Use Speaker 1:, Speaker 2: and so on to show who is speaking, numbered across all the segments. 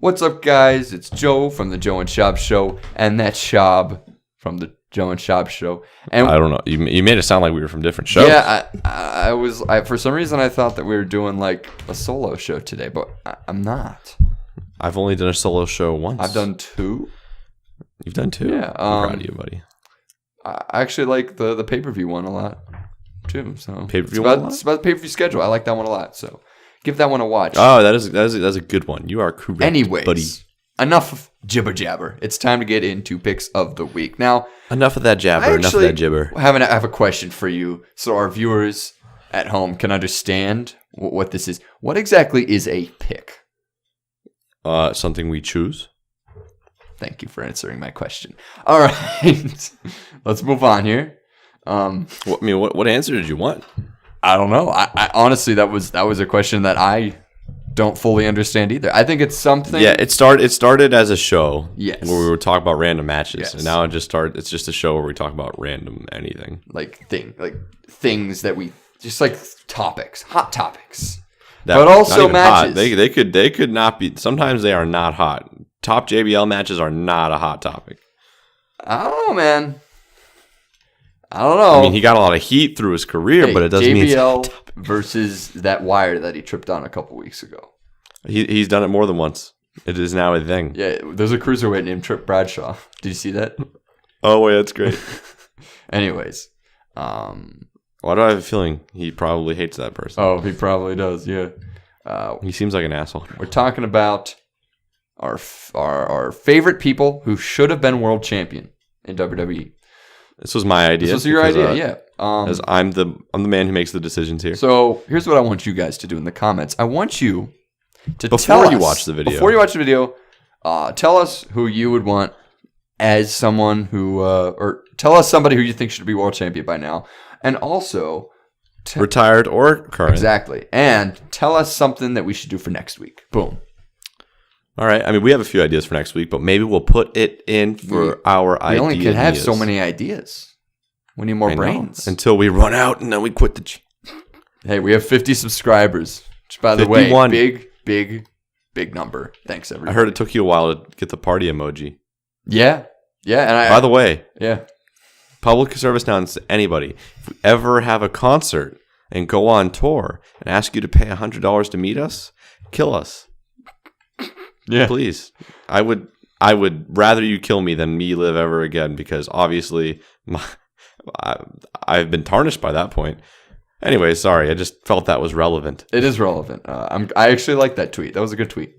Speaker 1: What's up, guys? It's Joe from the Joe and Shab Show, and that's Shab from the Joe and Shab Show. And
Speaker 2: I don't know. You made it sound like we were from different shows.
Speaker 1: Yeah, I was. For some reason, I thought that we were doing like a solo show today, but I'm not.
Speaker 2: I've only done a solo show once.
Speaker 1: I've done 2.
Speaker 2: You've done 2?
Speaker 1: Yeah.
Speaker 2: I'm proud of you, buddy.
Speaker 1: I actually like the pay-per-view one a lot, too. So
Speaker 2: Pay-per-view one a lot?
Speaker 1: It's about the pay-per-view schedule. I like that one a lot, so give that one a watch.
Speaker 2: Oh, that's a good one. You are correct,
Speaker 1: Anyways,
Speaker 2: buddy.
Speaker 1: Enough of jibber jabber. It's time to get into picks of the week. Now,
Speaker 2: Enough of that jabber. Enough of that gibber.
Speaker 1: I have a question for you, so our viewers at home can understand what this is. What exactly is a pick?
Speaker 2: Something we choose.
Speaker 1: Thank you for answering my question. All right, let's move on here.
Speaker 2: What answer did you want?
Speaker 1: I don't know. I honestly, that was a question that I don't fully understand either. I think it's something.
Speaker 2: Yeah, it started as a show.
Speaker 1: Yes.
Speaker 2: Where we would talk about random matches,
Speaker 1: Yes.
Speaker 2: and now it's just a show where we talk about random anything.
Speaker 1: Like things that we just like topics, hot topipics.
Speaker 2: That,
Speaker 1: but also
Speaker 2: matches.
Speaker 1: matches.
Speaker 2: They could not be. Sometimes they are not hot. Top JBL matches are not a hot topic.
Speaker 1: I don't know, man. I don't know.
Speaker 2: I mean, he got a lot of heat through his career, but it doesn't mean
Speaker 1: JBL versus that wire that he tripped on a couple weeks ago.
Speaker 2: He's done it more than once. It is now a thing.
Speaker 1: Yeah, there's a cruiserweight named Trip Bradshaw. Did you see that?
Speaker 2: Oh, wait, that's great.
Speaker 1: Anyways.
Speaker 2: Why do I have a feeling he probably hates that person?
Speaker 1: Oh, he probably does, yeah.
Speaker 2: He seems like an asshole.
Speaker 1: We're talking about our favorite people who should have been world champion in WWE.
Speaker 2: This was my idea.
Speaker 1: This was your idea, yeah.
Speaker 2: As I'm the man who makes the decisions here.
Speaker 1: So here's what I want you guys to do in the comments. I want you to
Speaker 2: Before you watch the video,
Speaker 1: tell us who you would want as someone who, or tell us somebody who you think should be world champion by now, and also
Speaker 2: retired or current.
Speaker 1: Exactly, and tell us something that we should do for next week. Boom.
Speaker 2: All right. I mean, we have a few ideas for next week, but maybe we'll put it in for our ideas.
Speaker 1: We only can have so many ideas. We need more brains.
Speaker 2: Until we run out and then we quit the...
Speaker 1: Hey, we have 50 subscribers. Which, by the
Speaker 2: 51.
Speaker 1: way, big number. Thanks, everybody.
Speaker 2: I heard it took you a while to get the party emoji.
Speaker 1: Yeah. Yeah. And
Speaker 2: by the way,
Speaker 1: yeah.
Speaker 2: Public service announcement to anybody. If we ever have a concert and go on tour and ask you to pay $100 to meet us, kill us.
Speaker 1: Yeah,
Speaker 2: please. I would rather you kill me than me live ever again, because obviously I've been tarnished by that point. Anyway, sorry. I just felt that was relevant.
Speaker 1: It is relevant. I actually like that tweet. That was a good tweet.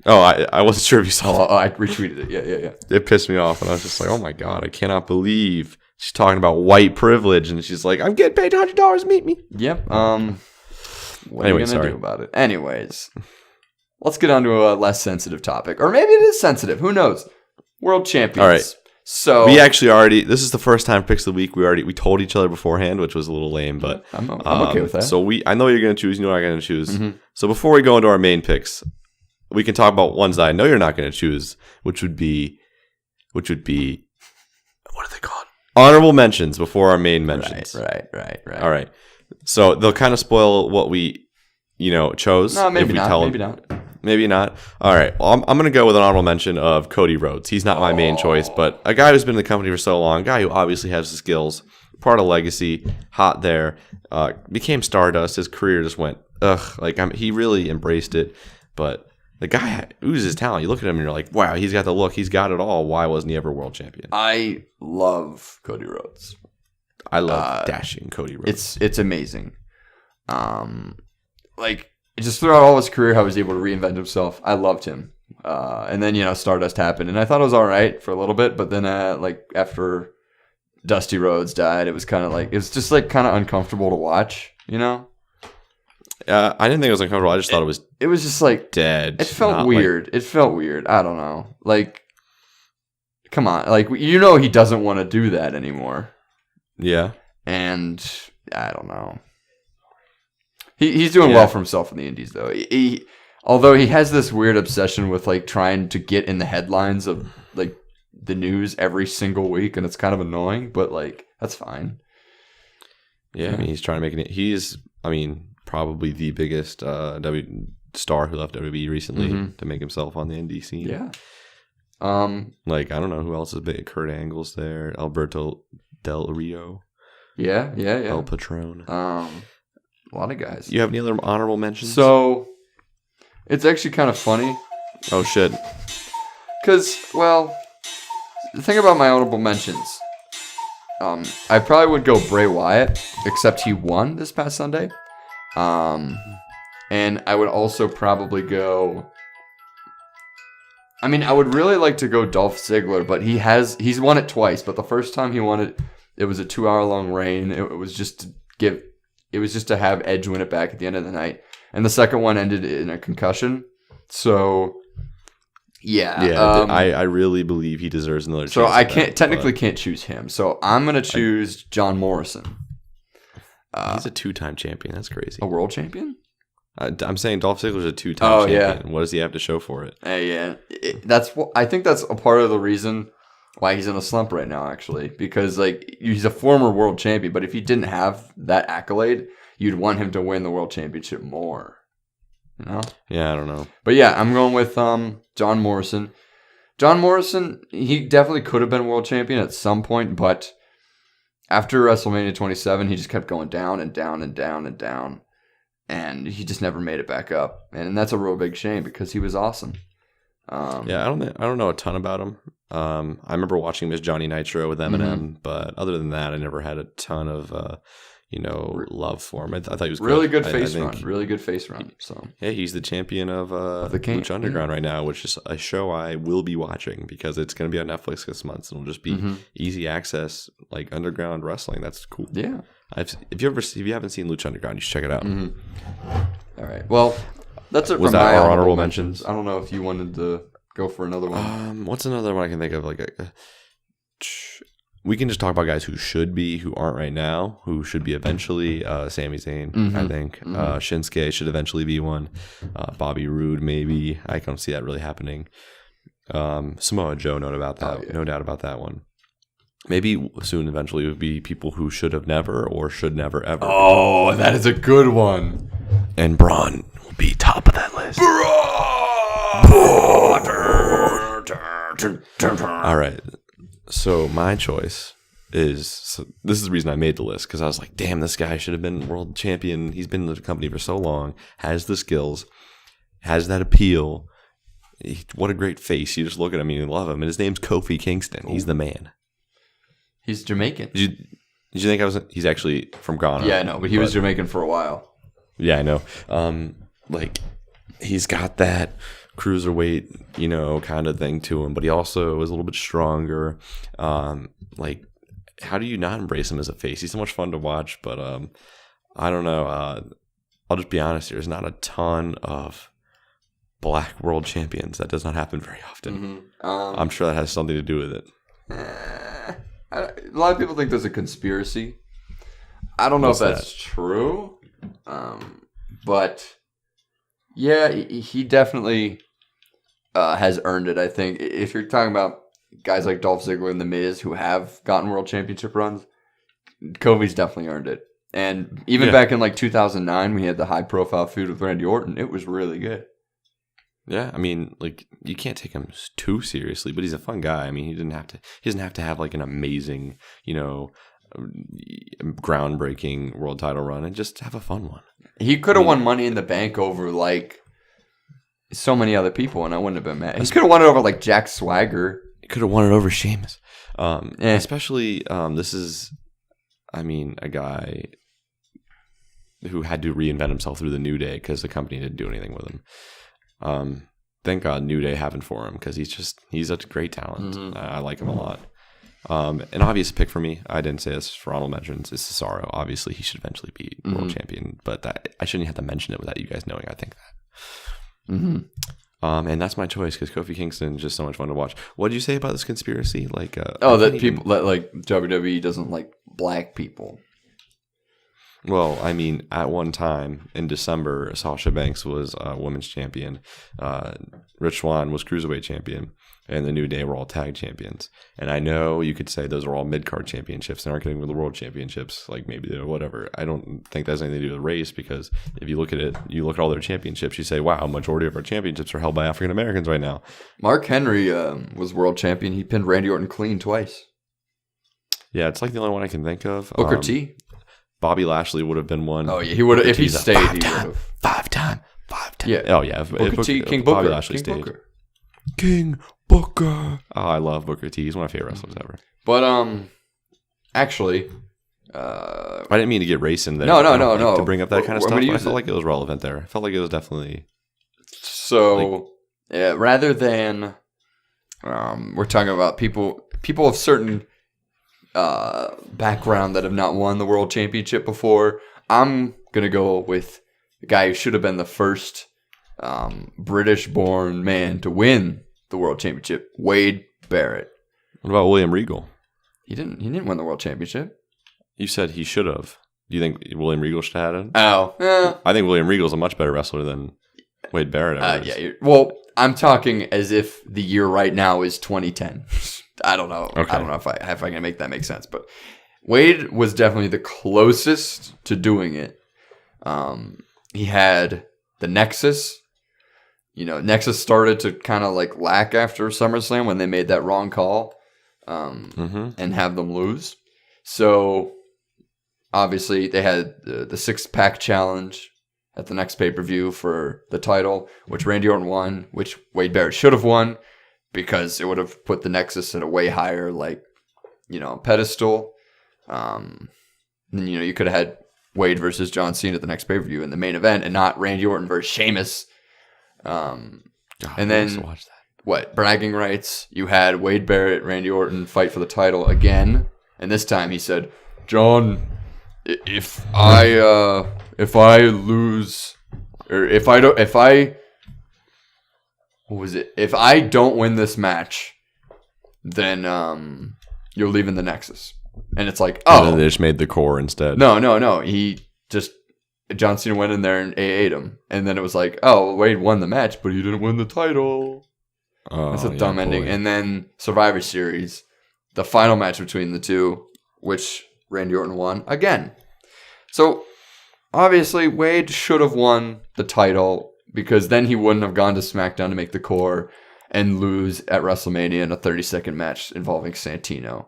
Speaker 2: Oh, I wasn't sure if you saw it.
Speaker 1: I retweeted it. Yeah.
Speaker 2: It pissed me off, and I was just like, oh my God, I cannot believe she's talking about white privilege, and she's like, I'm getting paid $100 to meet me.
Speaker 1: Yep. What are you going to do about it? Anyways. Let's get on to a less sensitive topic. Or maybe it is sensitive. Who knows? World champions.
Speaker 2: All right.
Speaker 1: So
Speaker 2: we actually this is the first time picks of the week. We told each other beforehand, which was a little lame, but
Speaker 1: I'm okay with that.
Speaker 2: So I know you're going to choose. You know what I'm going to choose.
Speaker 1: Mm-hmm.
Speaker 2: So before we go into our main picks, we can talk about ones that I know you're not going to choose, which would be what are they called? Honorable mentions before our main mentions.
Speaker 1: Right.
Speaker 2: All right. So they'll kind of spoil what we chose.
Speaker 1: No, maybe
Speaker 2: if we
Speaker 1: not. Maybe not.
Speaker 2: Maybe not. All right. Well, I'm going to go with an honorable mention of Cody Rhodes. He's not my main choice, but a guy who's been in the company for so long, a guy who obviously has the skills, part of legacy, hot there, became Stardust. His career just went, he really embraced it. But the guy oozes talent. You look at him and you're like, wow, he's got the look. He's got it all. Why wasn't he ever world champion?
Speaker 1: I love Cody Rhodes.
Speaker 2: I love dashing Cody Rhodes.
Speaker 1: It's amazing. Just throughout all his career, how he was able to reinvent himself. I loved him. And then, Stardust happened. And I thought it was all right for a little bit. But then, after Dusty Rhodes died, it was kind of it was just kind of uncomfortable to watch, I
Speaker 2: didn't think it was uncomfortable. I just thought
Speaker 1: it was just
Speaker 2: dead.
Speaker 1: It felt weird. It felt weird. I don't know. Come on. He doesn't want to do that anymore.
Speaker 2: Yeah.
Speaker 1: And I don't know. He's doing well for himself in the Indies, though. Although he has this weird obsession with trying to get in the headlines of the news every single week, and it's kind of annoying. But that's fine.
Speaker 2: Yeah, I mean, he's trying to make it. He's, probably the biggest star who left WWE recently to make himself on the indie scene.
Speaker 1: Yeah.
Speaker 2: Like, I don't know who else is big. Kurt Angle's there. Alberto Del Rio.
Speaker 1: Yeah.
Speaker 2: El Patron.
Speaker 1: A lot of guys.
Speaker 2: You have any other honorable mentions?
Speaker 1: So, it's actually kind of funny.
Speaker 2: Oh, shit.
Speaker 1: Because, well, the thing about my honorable mentions, I probably would go Bray Wyatt, except he won this past Sunday. And I would also probably go... I mean, I would really like to go Dolph Ziggler, but he's won it twice. But the first time he won it, it was a 2-hour-long reign. It was just to have Edge win it back at the end of the night. And the second one ended in a concussion. So, yeah.
Speaker 2: I really believe he deserves another chance.
Speaker 1: So I can't choose him. So I'm going to choose John Morrison.
Speaker 2: He's a 2-time champion. That's crazy.
Speaker 1: A world champion?
Speaker 2: I'm saying Dolph Ziggler's a 2-time champion. Yeah. What does he have to show for it?
Speaker 1: Yeah. I think that's a part of the reason why he's in a slump right now, actually. Because like he's a former world champion, but if he didn't have that accolade, you'd want him to win the world championship more. You know? Yeah,
Speaker 2: I don't know.
Speaker 1: But yeah, I'm going with John Morrison. John Morrison, he definitely could have been world champion at some point, but after WrestleMania 27, he just kept going down and down and down and down. And he just never made it back up. And that's a real big shame because he was awesome.
Speaker 2: I don't know a ton about him. I remember watching him as Johnny Nitro with Eminem, but other than that, I never had a ton of love for him. I thought he was
Speaker 1: really good face run. Really good face run. So
Speaker 2: yeah, he's the champion of the Lucha Underground right now, which is a show I will be watching because it's going to be on Netflix this month, and it'll just be easy access, like underground wrestling. That's cool.
Speaker 1: Yeah.
Speaker 2: If you haven't seen Lucha Underground, you should check it out.
Speaker 1: All right. Well, that's it.
Speaker 2: Was
Speaker 1: from
Speaker 2: that
Speaker 1: my
Speaker 2: our honorable mentions?
Speaker 1: I don't know if you wanted to go for another one.
Speaker 2: What's another one I can think of? We can just talk about guys who aren't right now, who should be eventually. Sami Zayn, I think. Shinsuke should eventually be one. Bobby Roode, maybe. I don't see that really happening. Samoa Joe, no doubt about that one. Maybe soon, eventually, it would be people who should have never or should never ever.
Speaker 1: Oh, that is a good one.
Speaker 2: And Braun will be top of that list. All right. So my choice is, this is the reason I made the list, because I was like, damn, this guy should have been world champion. He's been in the company for so long, has the skills, has that appeal. What a great face. You just look at him and you love him. And his name's Kofi Kingston. He's the man.
Speaker 1: He's Jamaican.
Speaker 2: Did you think he's actually from Ghana?
Speaker 1: Yeah, I know, but he was Jamaican for a while.
Speaker 2: Yeah, I know. He's got that cruiserweight, kind of thing to him, but he also is a little bit stronger. How do you not embrace him as a face? He's so much fun to watch, but I don't know. I'll just be honest here. There's not a ton of black world champions. That does not happen very often. I'm sure that has something to do with it.
Speaker 1: A lot of people think there's a conspiracy. I don't know if that's true. But yeah, he definitely has earned it, I think. If you're talking about guys like Dolph Ziggler and The Miz who have gotten world championship runs, Kofi's definitely earned it. And even back in 2009, we had the high profile feud with Randy Orton. It was really good.
Speaker 2: Yeah, I mean, you can't take him too seriously, but he's a fun guy. I mean, he doesn't have to have an amazing, groundbreaking world title run, and just have a fun one.
Speaker 1: He could have won Money in the Bank over so many other people, and I wouldn't have been mad. He could have won it over Jack Swagger.
Speaker 2: He could have won it over Sheamus. Especially, this is, a guy who had to reinvent himself through the New Day because the company didn't do anything with him. Thank God New Day happened for him because he's such great talent. I like him a lot. An obvious pick for me, I didn't say this for honorable mentions, is Cesaro. Obviously, he should eventually be world champion, but I shouldn't have to mention it without you guys knowing I think that. And that's my choice because Kofi Kingston is just so much fun to watch. What did you say about this conspiracy? That WWE doesn't like black people. Well, at one time in December, Sasha Banks was women's champion. Rich Swann was cruiserweight champion. and the New Day were all tag champions. And I know you could say those are all mid-card championships and aren't getting the world championships, like maybe whatever. I don't think that has anything to do with race, because if you look at it, you look at all their championships, you say, wow, majority of our championships are held by African Americans right now.
Speaker 1: Mark Henry was world champion. He pinned Randy Orton clean twice.
Speaker 2: Yeah, it's like the only one I can think of.
Speaker 1: Booker T.
Speaker 2: Bobby Lashley would have been one.
Speaker 1: Oh yeah, he would have if he stayed. He would have
Speaker 2: five time.
Speaker 1: Yeah.
Speaker 2: Oh yeah.
Speaker 1: Booker T. King Booker.
Speaker 2: Bobby Lashley
Speaker 1: King
Speaker 2: stayed.
Speaker 1: Booker.
Speaker 2: King Booker. Oh, I love Booker T. He's one of my favorite wrestlers ever.
Speaker 1: But actually,
Speaker 2: I didn't mean to get race in there.
Speaker 1: No.
Speaker 2: To bring up that kind of stuff. I felt like it was relevant there. I felt like it was definitely.
Speaker 1: So yeah, rather than we're talking about people of certain background that have not won the world championship before, I'm gonna go with the guy who should have been the first British-born man to win the world championship, Wade Barrett.
Speaker 2: What about William Regal?
Speaker 1: He didn't win the world championship.
Speaker 2: You said he should have. Do you think William Regal should have had it?
Speaker 1: Oh,
Speaker 2: I think William Regal's a much better wrestler than Wade Barrett.
Speaker 1: Yeah. Well, I'm talking as if the year right now is 2010. I don't know.
Speaker 2: Okay.
Speaker 1: I don't know if I can make that make sense, but Wade was definitely the closest to doing it. He had the Nexus. Nexus started to kind of like lack after SummerSlam when they made that wrong call and have them lose. So obviously they had the six-pack challenge at the next pay-per-view for the title, which Randy Orton won, which Wade Barrett should have won because it would have put the Nexus at a way higher pedestal. You could have had Wade versus John Cena at the next pay-per-view in the main event and not Randy Orton versus Sheamus. And then
Speaker 2: watch that.
Speaker 1: What bragging rights? You had Wade Barrett, Randy Orton fight for the title again, and this time he said, "John, if I lose, or if I don't win this match, then you're leaving the Nexus." And it's like, oh,
Speaker 2: and then they just made the core instead.
Speaker 1: No. John Cena went in there and ate him. And then it was like, oh, Wade won the match, but he didn't win the title.
Speaker 2: Oh,
Speaker 1: that's a dumb ending. And then Survivor Series, the final match between the two, which Randy Orton won again. So, obviously, Wade should have won the title because then he wouldn't have gone to SmackDown to make the core and lose at WrestleMania in a 30-second match involving Santino.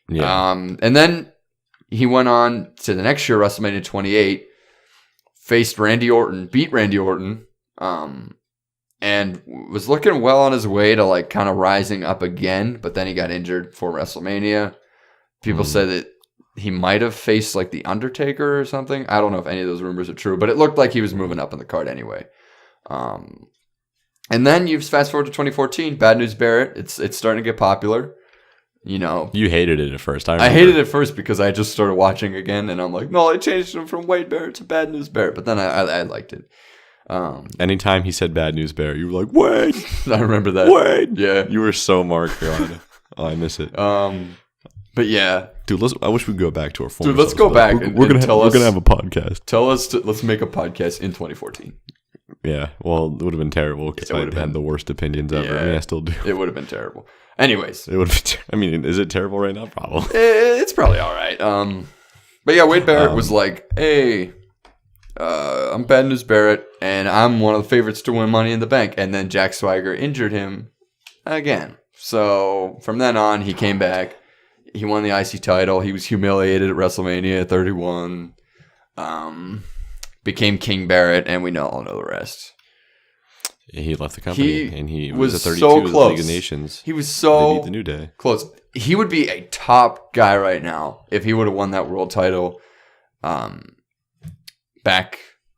Speaker 2: Yeah.
Speaker 1: And then he went on to the next year, WrestleMania 28, faced Randy Orton, beat Randy Orton, and was looking well on his way to kind of rising up again, but then he got injured for WrestleMania. People said that he might have faced The Undertaker or something. I don't know if any of those rumors are true, but it looked like he was moving up in the card anyway. And then you fast forward to 2014, Bad News Barrett. It's starting to get popular.
Speaker 2: You hated it at first.
Speaker 1: I hated it first because I just started watching again, and I'm like, no, I changed him from Wade Barrett to Bad News Barrett. But then I liked it.
Speaker 2: Anytime he said Bad News Barrett, you were like, Wade.
Speaker 1: I remember that.
Speaker 2: Wade.
Speaker 1: Yeah.
Speaker 2: You were so Mark. God. Oh, I miss it.
Speaker 1: But yeah,
Speaker 2: dude. I wish we could go back to our former.
Speaker 1: Dude, let's go back.
Speaker 2: We're gonna have a podcast.
Speaker 1: Let's make a podcast in 2014.
Speaker 2: Yeah, well, it would have been terrible because I would have had the worst opinions ever.
Speaker 1: Yeah,
Speaker 2: I mean, I still do.
Speaker 1: It would have been terrible. Anyways,
Speaker 2: it would have been. Is it terrible right now? Probably.
Speaker 1: It's probably all right. But yeah, Wade Barrett was like, "Hey, I'm Bad News Barrett, and I'm one of the favorites to win Money in the Bank." And then Jack Swagger injured him again. So from then on, he came back. He won the IC title. He was humiliated at WrestleMania 31. Became King Barrett, and we all know the rest.
Speaker 2: He left the company, and he was at 32
Speaker 1: so close.
Speaker 2: League of Nations.
Speaker 1: He was so
Speaker 2: they beat the New Day.
Speaker 1: Close. He would be a top guy right now if he would have won that world title back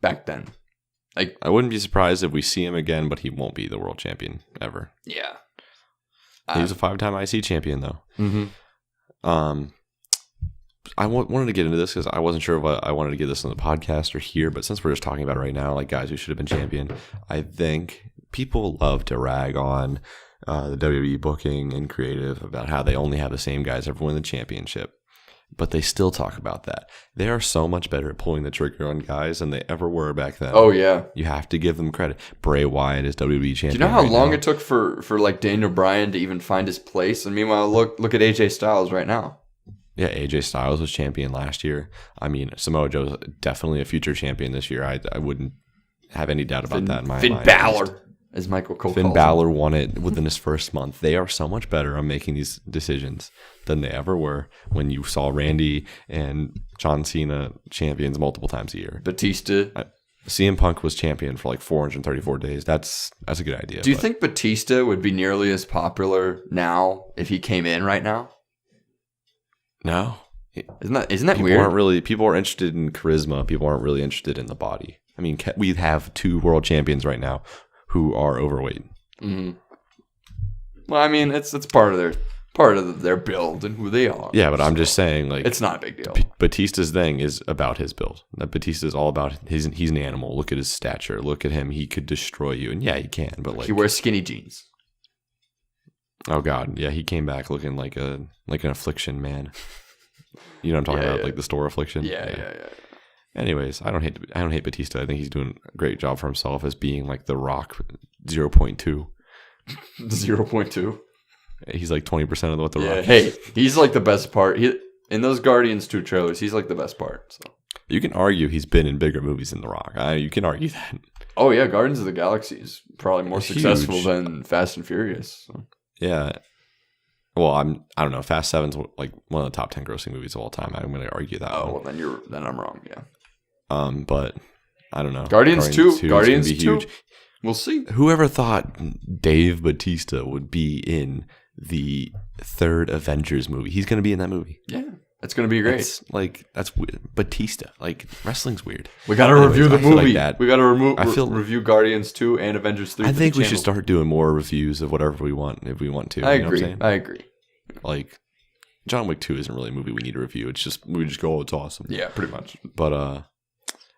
Speaker 1: then.
Speaker 2: I wouldn't be surprised if we see him again, but he won't be the world champion ever.
Speaker 1: Yeah.
Speaker 2: He was a 5-time IC champion, though.
Speaker 1: Mm-hmm.
Speaker 2: I wanted to get into this because I wasn't sure if I wanted to get this on the podcast or here, but since we're just talking about it right now, guys who should have been champion, I think people love to rag on the WWE booking and creative about how they only have the same guys ever win the championship. but they still talk about that. They are so much better at pulling the trigger on guys than they ever were back then.
Speaker 1: Oh, yeah.
Speaker 2: You have to give them credit. Bray Wyatt is WWE champion.
Speaker 1: Do you know how long it took for like Daniel Bryan to even find his place? And meanwhile, look at AJ Styles right now.
Speaker 2: Yeah, AJ Styles was champion last year. I mean, Samoa Joe's definitely a future champion this year. I wouldn't have any doubt about that in my mind.
Speaker 1: Finn Balor, as Michael Cole
Speaker 2: Finn Balor won it within his first month. They are so much better on making these decisions than they ever were when you saw Randy and John Cena champions multiple times a year.
Speaker 1: Batista.
Speaker 2: CM Punk was champion for like 434 days. That's a good idea.
Speaker 1: Do you think Batista would be nearly as popular now if he came in right now?
Speaker 2: No.
Speaker 1: Isn't that weird?
Speaker 2: People are interested in charisma. People aren't really interested in the body. I mean, we have 2 world champions right now who are overweight.
Speaker 1: Mm-hmm. Well, I mean, it's part of their build and who they are.
Speaker 2: Yeah, but I'm just saying, like,
Speaker 1: it's not a big deal.
Speaker 2: Batista's thing is about his build. Batista's all about he's an animal. Look at his stature. Look at him. He could destroy you, and yeah, he can. But like,
Speaker 1: he wears skinny jeans.
Speaker 2: Oh God, yeah, he came back looking like an affliction man. You know what I'm talking about, like the store affliction.
Speaker 1: Yeah.
Speaker 2: Anyways, I don't hate Batista. I think he's doing a great job for himself as being like the Rock 0.2.
Speaker 1: 0.2.
Speaker 2: He's like 20% of what the Rock is.
Speaker 1: Hey, he's like the best part. In those Guardians 2 trailers, he's like the best part. So.
Speaker 2: You can argue he's been in bigger movies than The Rock. You can argue that.
Speaker 1: Oh yeah, Guardians of the Galaxy is probably more successful than Fast and Furious. So.
Speaker 2: Yeah. Well, I don't know. Fast 7's like one of the top 10 grossing movies of all time. I'm going to argue that.
Speaker 1: Oh, well, then I'm wrong. Yeah.
Speaker 2: But I don't know.
Speaker 1: Guardians 2.
Speaker 2: Guardians 2.
Speaker 1: Huge. We'll see.
Speaker 2: Whoever thought Dave Bautista would be in the 3rd Avengers movie? He's going to be in that movie.
Speaker 1: Yeah. It's going to be great.
Speaker 2: That's weird. Batista. Like, wrestling's weird.
Speaker 1: We got to review the movie.
Speaker 2: Like
Speaker 1: we got to review Guardians 2 and Avengers 3.
Speaker 2: I think we should start doing more reviews of whatever we want if we want to.
Speaker 1: I agree.
Speaker 2: Like, John Wick 2 isn't really a movie we need to review. It's just, we just go, oh, it's awesome.
Speaker 1: Yeah, pretty much.
Speaker 2: But,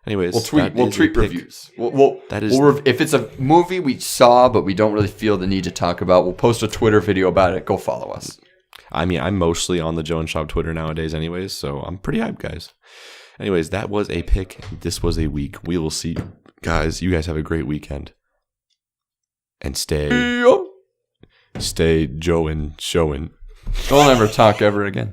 Speaker 2: anyways.
Speaker 1: We'll tweet reviews. If it's a movie we saw but we don't really feel the need to talk about, we'll post a Twitter video about it. Go follow us.
Speaker 2: I mean, I'm mostly on the Joe and Shop Twitter nowadays anyways, so I'm pretty hyped, guys. Anyways, that was a pick. This was a week. We will see. Guys, you guys have a great weekend. And stay Joe and showing.
Speaker 1: Don't ever talk ever again.